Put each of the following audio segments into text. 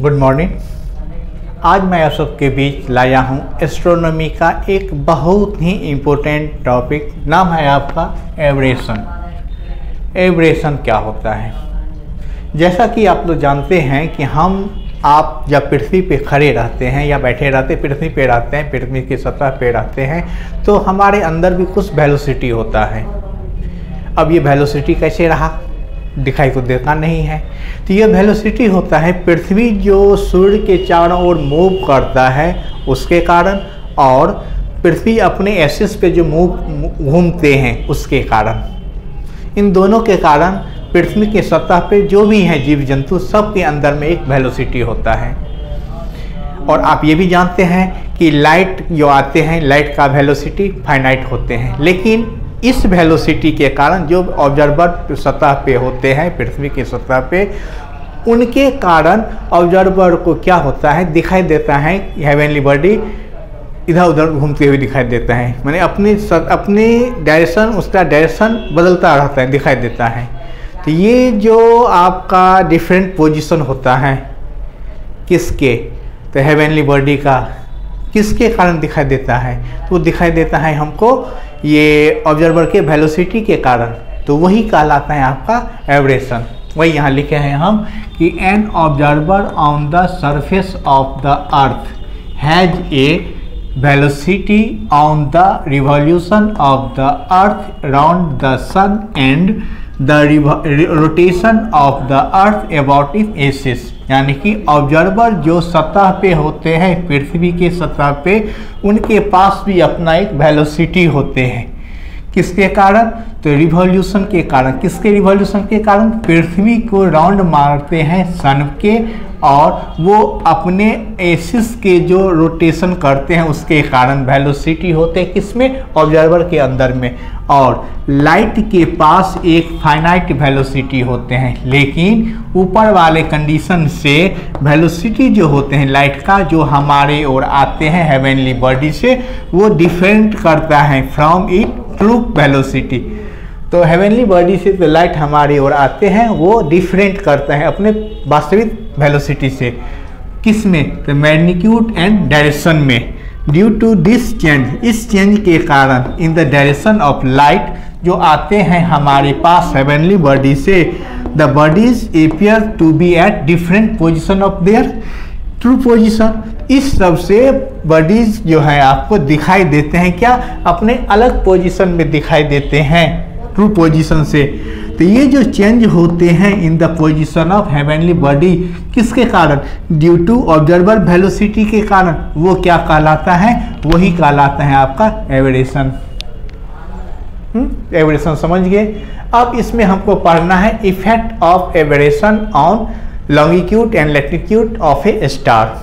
Good morning. आज मैं आप सबके बीच लाया हूँ एस्ट्रोनॉमी का एक बहुत ही इम्पोर्टेंट टॉपिक। नाम है आपका एब्रेशन। एब्रेशन क्या होता है? जैसा कि आप लोग जानते हैं कि आप जब पृथ्वी पे खड़े रहते हैं या बैठे रहते पृथ्वी पे रहते हैं, पृथ्वी की सतह पे रहते हैं, तो हमारे अंदर भी कुछ वेलोसिटी होता है। अब ये वेलोसिटी कैसे रहा? दिखाई तो देता नहीं है। तो ये वेलोसिटी होता है पृथ्वी जो सूर्य के चारों ओर मूव करता है उसके कारण, और पृथ्वी अपने एक्सिस पे जो घूमते हैं उसके कारण। इन दोनों के कारण पृथ्वी के सतह पे जो भी हैं जीव जंतु, सब के अंदर में एक वेलोसिटी होता है। और आप ये भी जानते हैं कि लाइट जो आते हैं, लाइट का वेलोसिटी फाइनाइट होते हैं, लेकिन इस वेलोसिटी के कारण जो ऑब्जर्वर सतह पे होते हैं, पृथ्वी की सतह पे, उनके कारण ऑब्जर्वर को क्या होता है, दिखाई देता है हेवनली बॉडी इधर उधर घूमते हुए दिखाई देता है। माने अपनी डायरेक्शन, उसका डायरेक्शन बदलता रहता है, दिखाई देता है। तो ये जो आपका डिफरेंट पोजीशन होता है किसके, तो हेवनली बॉडी का किसके कारण दिखाई देता है? तो दिखाई देता है हमको ये ऑब्जर्वर के वेलोसिटी के कारण। तो वही कहलाता है आपका एब्रेशन। वही यहाँ लिखे हैं हम कि an observer on the surface of the earth has a velocity on the revolution of the earth around the sun and the rotation of the earth about its axis. यानी कि ऑब्जर्वर जो सतह पे होते हैं, पृथ्वी के सतह पे, उनके पास भी अपना एक वेलोसिटी होते हैं। किसके कारण? तो रिवॉल्यूशन के कारण। किसके रिवॉल्यूशन के कारण? पृथ्वी को राउंड मारते हैं सन के, और वो अपने एक्सिस के जो रोटेशन करते हैं उसके कारण वेलोसिटी होते हैं। किसमें? ऑब्जर्वर के अंदर में। और लाइट के पास एक फाइनाइट वेलोसिटी होते हैं, लेकिन ऊपर वाले कंडीशन से वेलोसिटी जो होते हैं लाइट का, जो हमारे ओर आते हैं हेवनली बॉडी से, वो डिफरेंट करता है फ्रॉम इट ट्रू वेलोसिटी। तो हेवनली बॉडी से जो लाइट हमारी ओर आते हैं वो डिफरेंट करता है अपने वास्तविक वेलोसिटी से। किस में? तो मैग्नीट्यूड एंड डायरेक्शन में। ड्यू टू दिस चेंज, इस चेंज के कारण in the direction of light जो आते हैं हमारे पास हेवनली बॉडी से, the bodies appear to be at different position of their true position. इस सब से बॉडीज जो है आपको दिखाई देते हैं क्या? अपने अलग पोजिशन में दिखाई देते हैं, ट्रू पोजीशन से। तो ये जो चेंज होते हैं in the position of heavenly body, किसके कारण? ड्यू टू ऑब्जर्वर वेलोसिटी के कारण। वो क्या कहलाता है? वही कहलाता है आपका एब्रेशन। एब्रेशन समझ गए? अब इसमें हमको पढ़ना है effect of aberration on longitude and latitude of a star.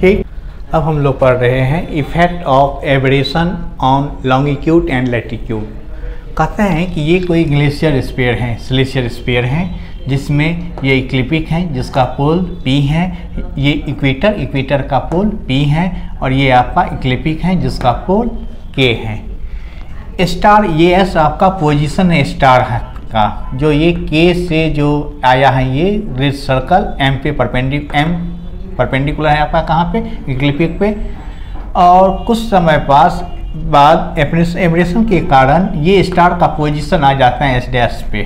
ठीक, अब हम लोग पढ़ रहे हैं effect of aberration on longitude and latitude. कहते हैं कि ये कोई ग्लेशियर स्फीयर है, ग्लेशियर स्फीयर है, जिसमें ये इक्लिपिक है जिसका पोल P है, ये इक्वेटर का पोल P है, और ये आपका इक्लिपिक है जिसका पोल K है। स्टार, ये एस आपका पोजीशन है स्टार है का, जो ये K से जो आया है ये रेड सर्कल M पे परपेंडिकुलर है आपका, कहाँ पे? इक्लिपिक पे। और कुछ समय बाद एब्रेशन के कारण ये स्टार का पोजीशन आ जाता है एस डैश पे।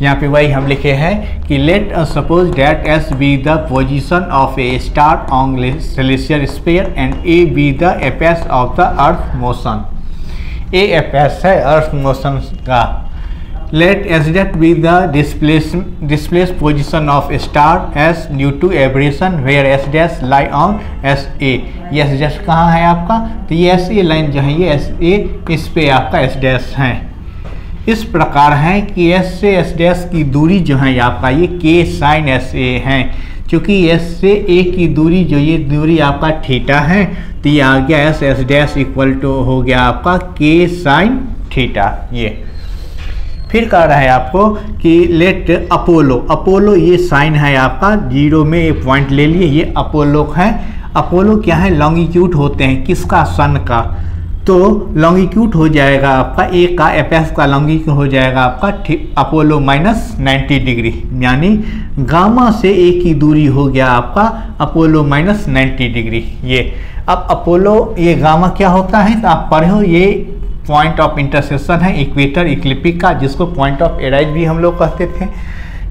यहाँ पे वही हम लिखे हैं कि let us suppose that S B the position of a star on glacier sphere and A B the apex of the earth motion. A apex है अर्थ मोशन का। Let S that be the displace position of star S due to aberration where S dash lie on S A. ये S dash कहाँ है आपका? तो ये S A line जो है ये एस ए, इस पे आपका एस डैश है। इस प्रकार है कि एस से एस डैश की दूरी जो है आपका ये के साइन एस ए है। चूँकि एस से ए की दूरी जो ये दूरी आपका थीटा है, तो ये आ गया एस डैश इक्वल टू हो गया आपका के साइन थीटा। ये फिर कह रहा है आपको कि लेट अपोलो ये साइन है आपका, जीरो में एक पॉइंट ले लिए, ये अपोलो है। अपोलो क्या है? लॉन्गिट्यूड होते हैं किसका? सन का। तो लॉन्गिट्यूड हो जाएगा आपका ए का एपेक्स का लॉन्गिट्यूड हो जाएगा आपका अपोलो माइनस 90 डिग्री, यानी गामा से ए की दूरी हो गया आपका अपोलो माइनस 90 डिग्री। ये अब अपोलो, ये गामा क्या होता है तो आप पढ़े हो, ये पॉइंट ऑफ इंटरसेक्शन है इक्वेटर इक्लिप्टिक का, जिसको पॉइंट ऑफ एराइज भी हम लोग कहते थे।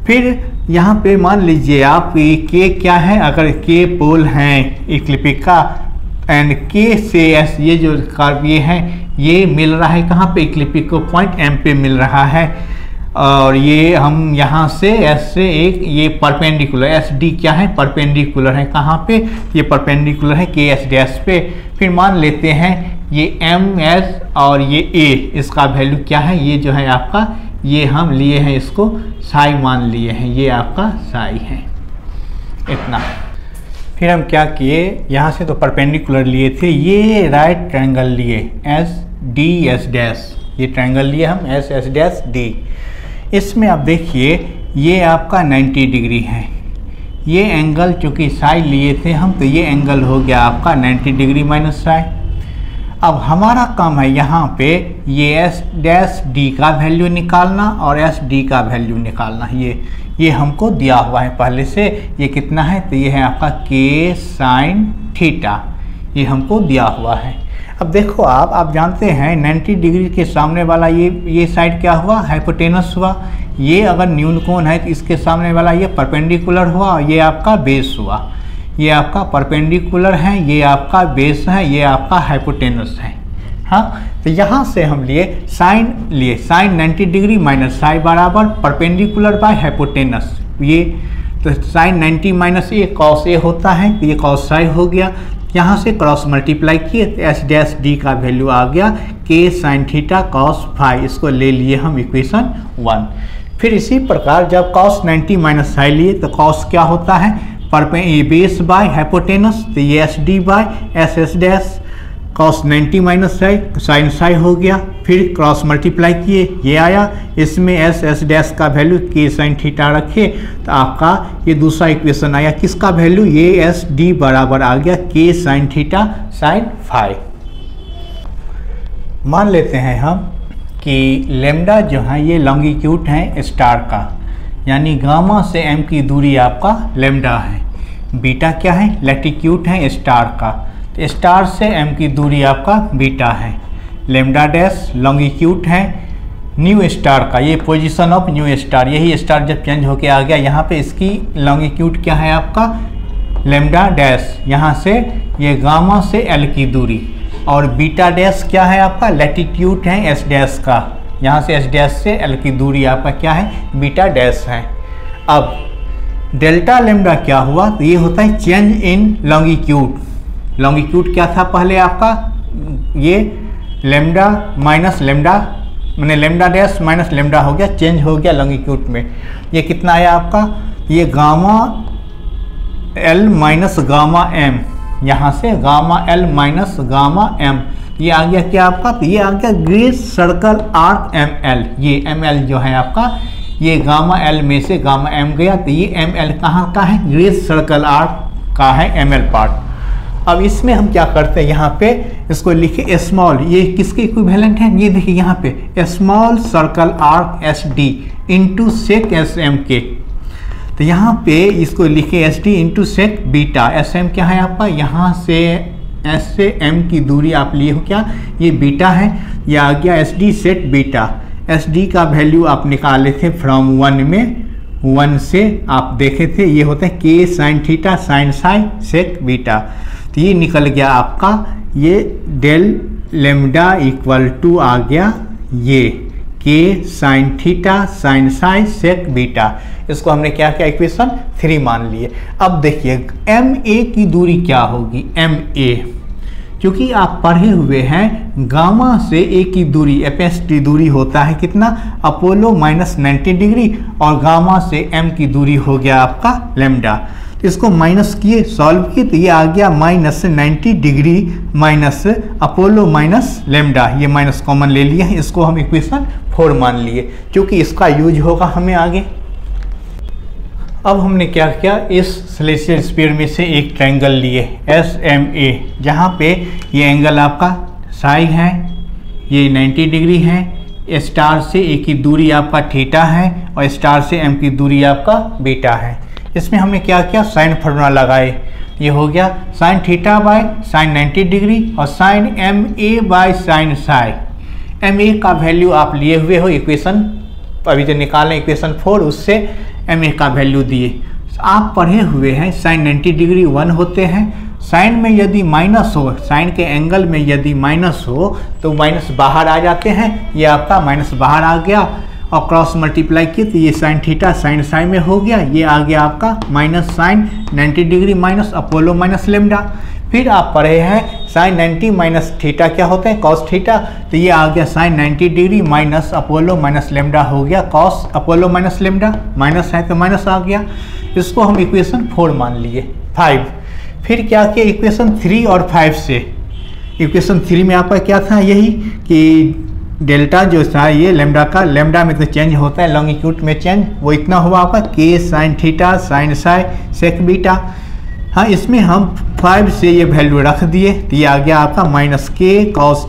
फिर यहाँ पे मान लीजिए आप के क्या है, अगर के पोल हैं इक्लिप्टिक का एंड के से एस, ये जो कर्व ये है ये मिल रहा है कहाँ पे, इक्लिप्टिक को पॉइंट एम पे मिल रहा है, और ये हम यहाँ से एस से एक ये परपेंडिकुलर एस डी क्या है, परपेंडिकुलर है कहाँ पे, ये परपेंडिकुलर है के एस डैश पे। फिर मान लेते हैं ये एम एस और ये ए, इसका वैल्यू क्या है, ये जो है आपका, ये हम लिए हैं इसको साई मान लिए हैं, ये आपका साई है इतना। फिर हम क्या किए, यहाँ से तो परपेंडिकुलर लिए थे, ये राइट ट्रायंगल लिए एस डी एस डैश, ये ट्रायंगल लिए हम एस एस डैश डी। इसमें आप देखिए ये आपका 90 डिग्री है, ये एंगल चूँकि साई लिए थे हम, तो ये एंगल हो गया आपका 90 डिग्री माइनस साई। अब हमारा काम है यहाँ पे ये एस डैश डी का वैल्यू निकालना और एस डी का वैल्यू निकालना। ये हमको दिया हुआ है पहले से, ये कितना है तो ये है आपका के साइन थीटा, ये हमको दिया हुआ है। अब देखो आप जानते हैं 90 डिग्री के सामने वाला ये साइड क्या हुआ, हाइपोटेनस हुआ। ये अगर न्यून कोण है तो इसके सामने वाला ये परपेंडिकुलर हुआ, और ये आपका बेस हुआ। ये आपका परपेंडिकुलर है, ये आपका बेस है, ये आपका हाइपोटेनस है। हाँ, तो यहाँ से हम लिए साइन 90 डिग्री माइनस साई बराबर परपेंडिकुलर बाय हाइपोटेनस। ये तो sign 90 minus A cos A होता है, तो ये कॉस साई हो गया। यहाँ से क्रॉस मल्टीप्लाई किए तो एस डैश डी का वैल्यू आ गया के साइन थीटा कॉस फाई, इसको ले लिए हम इक्वेशन 1। फिर इसी प्रकार जब कॉस 90 माइनस साई लिए तो कॉस क्या होता है, बेस बाय हाइपोटेनस, तो ये S D by S S dash cos 90 minus psi sine psi हो गया। फिर क्रॉस मल्टीप्लाई किए, ये आया, इसमें एस एस डैश का वैल्यू के साइन थीटा रखे तो आपका ये दूसरा इक्वेशन आया, किसका वैल्यू, ये एस डी बराबर आ गया के साइन थीटा साइन फाई। मान लेते हैं हम कि लेमडा जो है ये लॉन्गिट्यूड है स्टार का, यानी गामा से एम की दूरी आपका लेमडा है। बीटा क्या है, लैटिट्यूड है स्टार का, तो स्टार से एम की दूरी आपका बीटा है। लेमडा डैश लॉन्गिट्यूड है न्यू स्टार का, ये पोजीशन ऑफ न्यू स्टार, यही स्टार जब चेंज होके आ गया यहाँ पे इसकी लॉन्गिट्यूड क्या है आपका लेमडा डैश, यहाँ से ये गामा से एल की दूरी, और बीटा डैश क्या है आपका लैटिट्यूड है एस डैश का, यहाँ से एस डैश से एल की दूरी आपका क्या है बीटा डैश है। अब डेल्टा लेमडा क्या हुआ, तो ये होता है चेंज इन लॉन्गिट्यूड। लॉन्गिट्यूड क्या था पहले आपका, ये लेमडा माइनस लेमडा, मैंने लेमडा डैश माइनस लेमडा हो गया, चेंज हो गया लॉन्गिट्यूड में। ये कितना आया आपका, ये gamma L minus gamma M, यहाँ से gamma L minus gamma M, ये आ गया क्या आपका, तो ये आ गया great circle arc M L. ये एम एल जो है आपका, ये गामा एल में से गामा एम गया, तो ये एम एल कहाँ का है, ग्रेट सर्कल आर्क का है एम एल पार्ट। अब इसमें हम क्या करते हैं, यहाँ पे इसको लिखे स्मॉल, ये किसके इक्विवेलेंट है, ये देखिए यहाँ पे small circle arc S D into sec S M के, तो यहाँ पे इसको लिखे S D into sec beta, S M क्या है आपका, यहाँ से एस से एम की दूरी आप लिए हो क्या, ये बीटा है, ये आ गया S D set beta. S D का वैल्यू आप निकाले थे फ्रॉम 1 में, 1 से आप देखे थे, ये होता है के साइन थीटा साइन साई सेक बीटा, तो ये निकल गया आपका, ये डेल लेमडा इक्वल टू आ गया ये के साइन थीटा साइन साई सेक बीटा। इसको हमने क्या किया, इक्वेशन 3 मान लिए। अब देखिए एम ए की दूरी क्या होगी, एम ए, क्योंकि आप पढ़े हुए हैं गामा से ए की दूरी एपेक्स की दूरी होता है कितना, अपोलो माइनस 90 डिग्री, और गामा से एम की दूरी हो गया आपका लेमडा। इसको माइनस किए, सॉल्व किए, तो ये आ गया minus 90 degree minus Apollo minus lambda, ये माइनस कॉमन ले लिया है, इसको हम इक्वेशन 4 मान लिए, क्योंकि इसका यूज होगा हमें आगे। अब हमने क्या किया, इस सेलेस्टियल स्फीयर में से एक ट्रायंगल लिए एस एम ए, जहाँ पे ये एंगल आपका साई है, ये 90 डिग्री है। स्टार से ए की दूरी आपका थीटा है और स्टार से एम की दूरी आपका बीटा है। इसमें हमने क्या किया, साइन फार्मूला लगाए। ये हो गया sine theta by sine 90 degree और sine M A by sine psi. M A का वैल्यू आप लिए हुए हो इक्वेशन, अभी जो निकालें इक्वेशन 4, उससे एम ए का वैल्यू दिए। आप पढ़े हुए हैं साइन 90 डिग्री 1 होते हैं। साइन में यदि माइनस हो, साइन के एंगल में यदि माइनस हो तो माइनस बाहर आ जाते हैं। ये आपका माइनस बाहर आ गया और क्रॉस मल्टीप्लाई किए तो ये साइन थीटा साइन साइन में हो गया। ये आ गया आपका minus sine 90 degree minus Apollo minus lambda. फिर आप पढ़े हैं साइन 90 माइनस थीटा क्या होते हैं, कॉस थीटा। तो ये आ गया sine 90 degree minus Apollo minus lambda हो गया cos Apollo minus lambda. Minus है तो माइनस आ गया। इसको हम इक्वेशन 4 मान लिए। 5 फिर क्या किया, इक्वेशन 3 और 5 से। इक्वेशन 3 में आपका क्या था, यही कि डेल्टा जो था ये लेमडा का, लेमडा में तो चेंज होता है लॉन्गिट्यूड में चेंज, वो इतना हुआ आपका के साइन थीटा साइन साई सेक बीटा। हाँ, इसमें हम 5 से ये वैल्यू रख दिए तो ये आ गया आपका माइनस के कॉस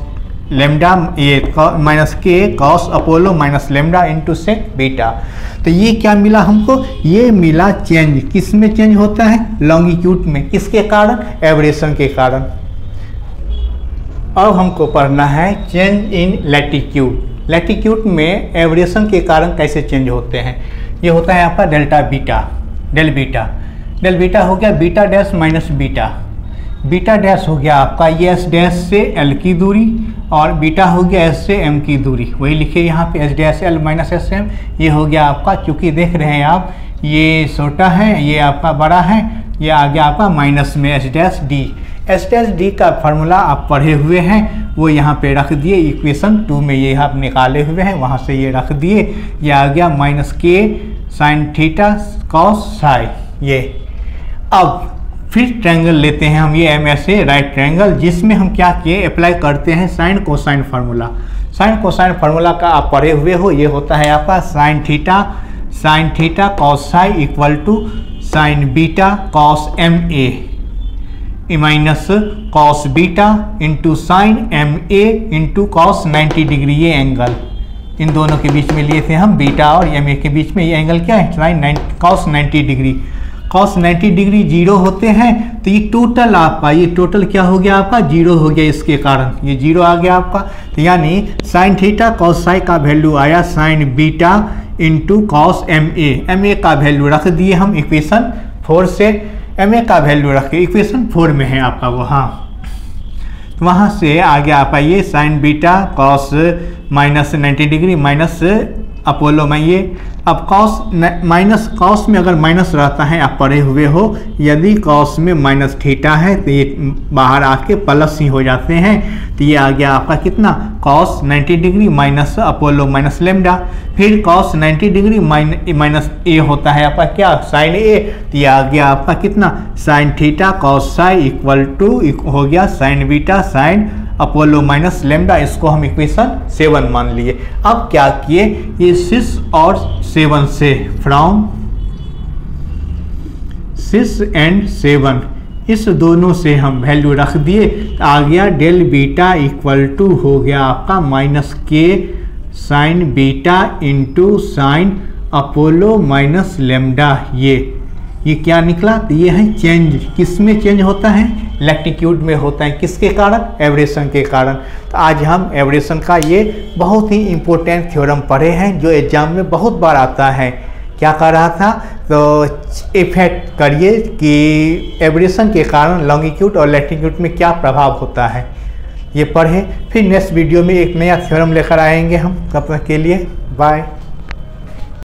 लेमडा, ये minus k cos Apollo minus lambda into sec beta. तो ये क्या मिला हमको, ये मिला चेंज। किस में चेंज होता है, लॉन्गिट्यूड में। किसके कारण, एवरेशन के कारण। अब हमको पढ़ना है चेंज इन लैटिट्यूड। लैटिट्यूड में एवरेशन के कारण कैसे चेंज होते हैं। ये होता है आपका delta beta, del beta. Del beta हो गया beta dash minus beta. Beta dash हो गया आपका ये एस डैश से एल की दूरी और बीटा हो गया एस से एम की दूरी। वही लिखिए यहाँ पे S dash L minus S M. ये हो गया आपका, चूँकि देख रहे हैं आप ये छोटा है ये आपका बड़ा है, ये आ गया आपका माइनस में S dash D. S dash D का फार्मूला आप पढ़े हुए हैं, वो यहाँ पे रख दिए। इक्वेशन 2 में ये आप निकाले हुए हैं, वहाँ से ये रख दिए। ये आ गया माइनस के साइन थीटा कॉस साई। ये अब फिर ट्रायंगल लेते हैं हम, ये M S A right triangle, जिसमें हम क्या किए, अप्लाई करते हैं sine cosine formula. Sine cosine formula का आप पढ़े हुए हो, ये होता है आपका sine theta cos psi equal to sine beta cos M A minus cos beta into sine M A into cos 90 degree. ये एंगल इन दोनों के बीच में लिए थे हम, बीटा और एम ए के बीच में। ये एंगल क्या है, sine cos 90 degree. Cos 90 degree 0 होते हैं तो ये टोटल आपका, ये टोटल क्या हो गया आपका, 0 हो गया। इसके कारण ये 0 आ गया आपका। तो यानी साइन थीटा कॉस साई का वैल्यू आया sine beta into cos M A का वैल्यू रख दिए हम इक्वेशन 4 से। एम ए का वैल्यू रख के इक्वेशन 4 में है आपका वो। हाँ, तो वहाँ से आ गया आपका ये sign beta cos minus 90 degree minus Apollo में ये। अब कॉस माइनस, कॉस में अगर माइनस रहता है आप पढ़े हुए हो, यदि कॉस में माइनस थीटा है तो ये बाहर आके प्लस ही हो जाते हैं। तो ये आ गया आपका कितना, cos 90 degree minus Apollo minus lambda. फिर कॉस 90 डिग्री माइनस ए होता है आपका क्या, साइन ए। तो ये आ गया आपका कितना, sine theta cos psi equal to हो गया sine beta sine Apollo minus lambda. इसको हम इक्वेशन 7 मान लिए। अब क्या किए, ये 6 और 7 से, फ्रॉम 6 एंड 7 इस दोनों से हम वैल्यू रख दिए। आ गया डेल बीटा इक्वल टू हो गया आपका माइनस के sign beta into sign Apollo minus lambda. ये क्या निकला, तो ये है चेंज। किस में चेंज होता है, लैटिट्यूड में होता है। किसके कारण, एवरेशन के कारण। तो आज हम एवरेशन का ये बहुत ही इम्पोर्टेंट थ्योरम पढ़े हैं, जो एग्जाम में बहुत बार आता है। क्या कर रहा था, तो इफेक्ट करिए कि एवरेशन के कारण लॉन्गिट्यूड और लैटिट्यूड में क्या प्रभाव होता है, ये पढ़ें। फिर नेक्स्ट वीडियो में एक नया थ्योरम लेकर आएंगे हम। तब तक के लिए बाय।